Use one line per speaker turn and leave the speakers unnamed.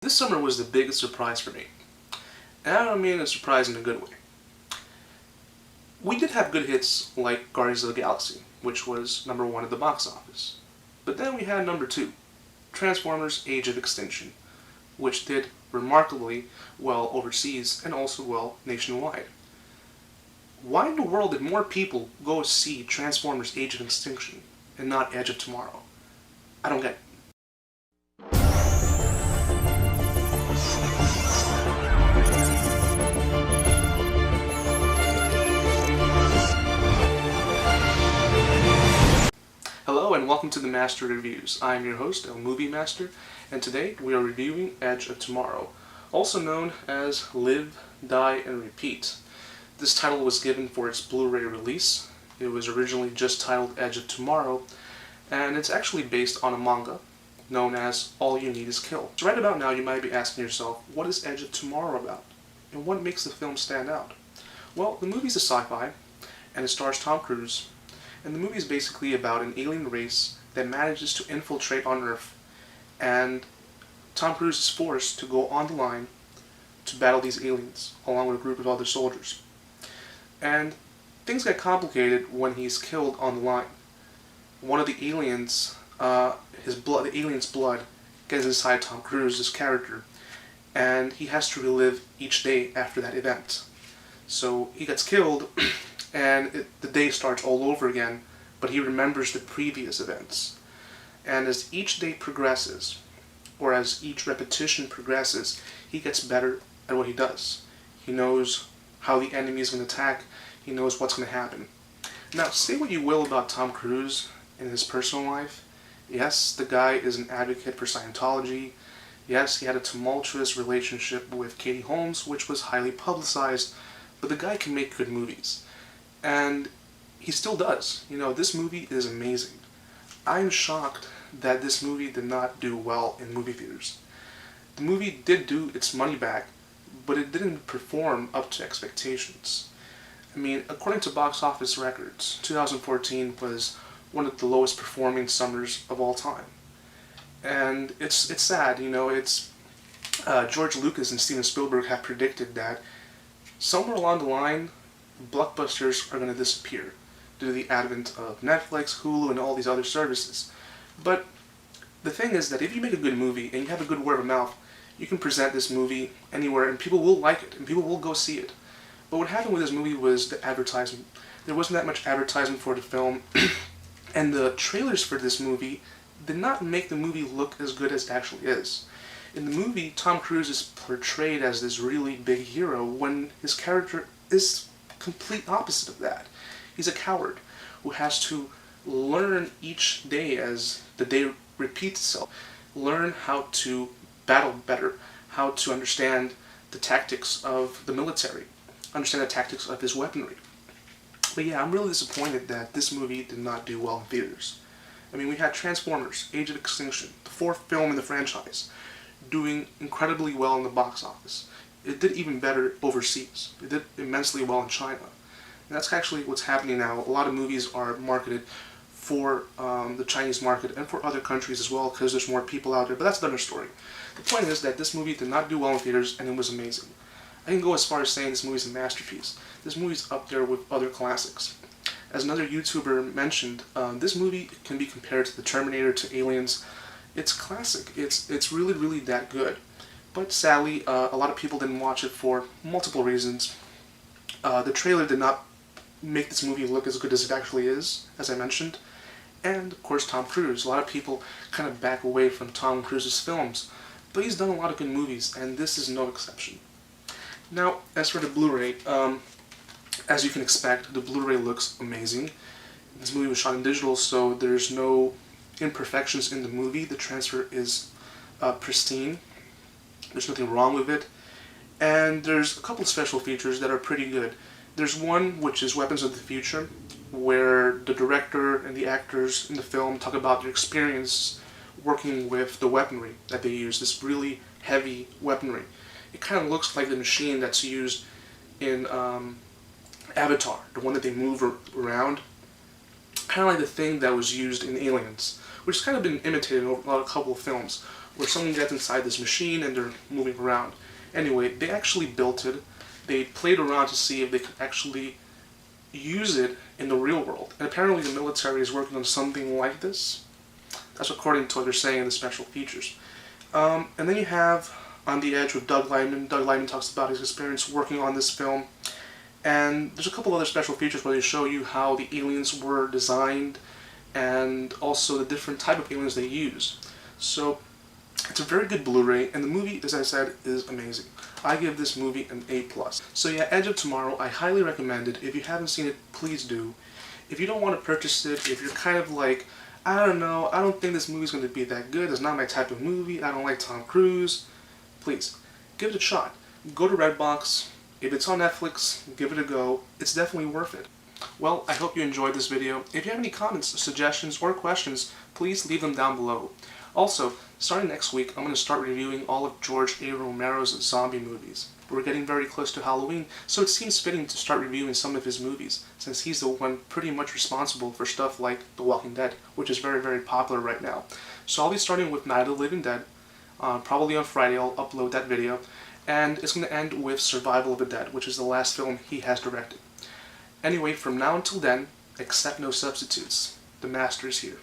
This summer was the biggest surprise for me. And I don't mean a surprise in a good way. We did have good hits like Guardians of the Galaxy, which was #1 at the box office. But then we had #2, Transformers: Age of Extinction, which did remarkably well overseas and also well nationwide. Why in the world did more people go see Transformers: Age of Extinction and not Edge of Tomorrow? I don't get it. Hello and welcome to the Master Reviews. I am your host, El Movie Master, and today we are reviewing Edge of Tomorrow, also known as Live, Die, and Repeat. This title was given for its Blu-ray release. It was originally just titled Edge of Tomorrow, and it's actually based on a manga known as All You Need Is Kill. So right about now you might be asking yourself, what is Edge of Tomorrow about? And what makes the film stand out? Well, the movie's a sci-fi, and it stars Tom Cruise. And the movie is basically about an alien race that manages to infiltrate on Earth, and Tom Cruise is forced to go on the line to battle these aliens, along with a group of other soldiers. And things get complicated when he's killed on the line. One of the aliens, the alien's blood gets inside Tom Cruise's character, and he has to relive each day after that event. So he gets killed, and the day starts all over again, but he remembers the previous events. And as each day progresses, or as each repetition progresses, he gets better at what he does. He knows how the enemy is going to attack, he knows what's going to happen. Now, say what you will about Tom Cruise in his personal life. Yes, the guy is an advocate for Scientology. Yes, he had a tumultuous relationship with Katie Holmes, which was highly publicized, but the guy can make good movies. And he still does. You know, this movie is amazing. I'm shocked that this movie did not do well in movie theaters. The movie did do its money back, but it didn't perform up to expectations. I mean, according to box office records, 2014 was one of the lowest performing summers of all time. And it's sad, you know, it's George Lucas and Steven Spielberg have predicted that somewhere along the line, blockbusters are going to disappear due to the advent of Netflix, Hulu, and all these other services. But the thing is that if you make a good movie and you have a good word of mouth, you can present this movie anywhere and people will like it and people will go see it. But what happened with this movie was the advertisement. There wasn't that much advertisement for the film, and the trailers for this movie did not make the movie look as good as it actually is. In the movie, Tom Cruise is portrayed as this really big hero when his character is complete opposite of that. He's a coward who has to learn each day as the day repeats itself, learn how to battle better, how to understand the tactics of the military, understand the tactics of his weaponry. But yeah, I'm really disappointed that this movie did not do well in theaters. I mean, we had Transformers: Age of Extinction, the 4th film in the franchise, doing incredibly well in the box office. It did even better overseas. It did immensely well in China. And that's actually what's happening now. A lot of movies are marketed for the Chinese market and for other countries as well because there's more people out there, but that's another story. The point is that this movie did not do well in theaters and it was amazing. I can go as far as saying this movie's a masterpiece. This movie's up there with other classics. As another YouTuber mentioned, this movie can be compared to The Terminator, to Aliens. It's classic. It's really, really that good. But sadly, a lot of people didn't watch it for multiple reasons. The trailer did not make this movie look as good as it actually is, as I mentioned. And, of course, Tom Cruise. A lot of people kind of back away from Tom Cruise's films. But he's done a lot of good movies, and this is no exception. Now, as for the Blu-ray, as you can expect, the Blu-ray looks amazing. This movie was shot in digital, so there's no imperfections in the movie. The transfer is pristine. There's nothing wrong with it. And there's a couple of special features that are pretty good. There's one which is Weapons of the Future, where the director and the actors in the film talk about their experience working with the weaponry that they use, this really heavy weaponry. It kind of looks like the machine that's used in Avatar, the one that they move around. Kind of like the thing that was used in Aliens, which has kind of been imitated in a couple of films. where someone gets inside this machine and they're moving around. Anyway, they actually built it. They played around to see if they could actually use it in the real world. And apparently the military is working on something like this. That's according to what they're saying in the special features. And then you have On the Edge with Doug Liman. Doug Liman talks about his experience working on this film. And there's a couple other special features where they show you how the aliens were designed and also the different type of aliens they use. So it's a very good Blu-ray, and the movie, as I said, is amazing. I give this movie an A+. So yeah, Edge of Tomorrow, I highly recommend it. If you haven't seen it, please do. If you don't want to purchase it, if you're kind of like, I don't know, I don't think this movie's going to be that good, it's not my type of movie, I don't like Tom Cruise, please, give it a shot. Go to Redbox. If it's on Netflix, give it a go. It's definitely worth it. Well, I hope you enjoyed this video. If you have any comments, suggestions, or questions, please leave them down below. Also, starting next week, I'm going to start reviewing all of George A. Romero's zombie movies. We're getting very close to Halloween, so it seems fitting to start reviewing some of his movies, since he's the one pretty much responsible for stuff like The Walking Dead, which is very, very popular right now. So I'll be starting with Night of the Living Dead. Probably on Friday I'll upload that video. And it's going to end with Survival of the Dead, which is the last film he has directed. Anyway, from now until then, accept no substitutes. The Master is here.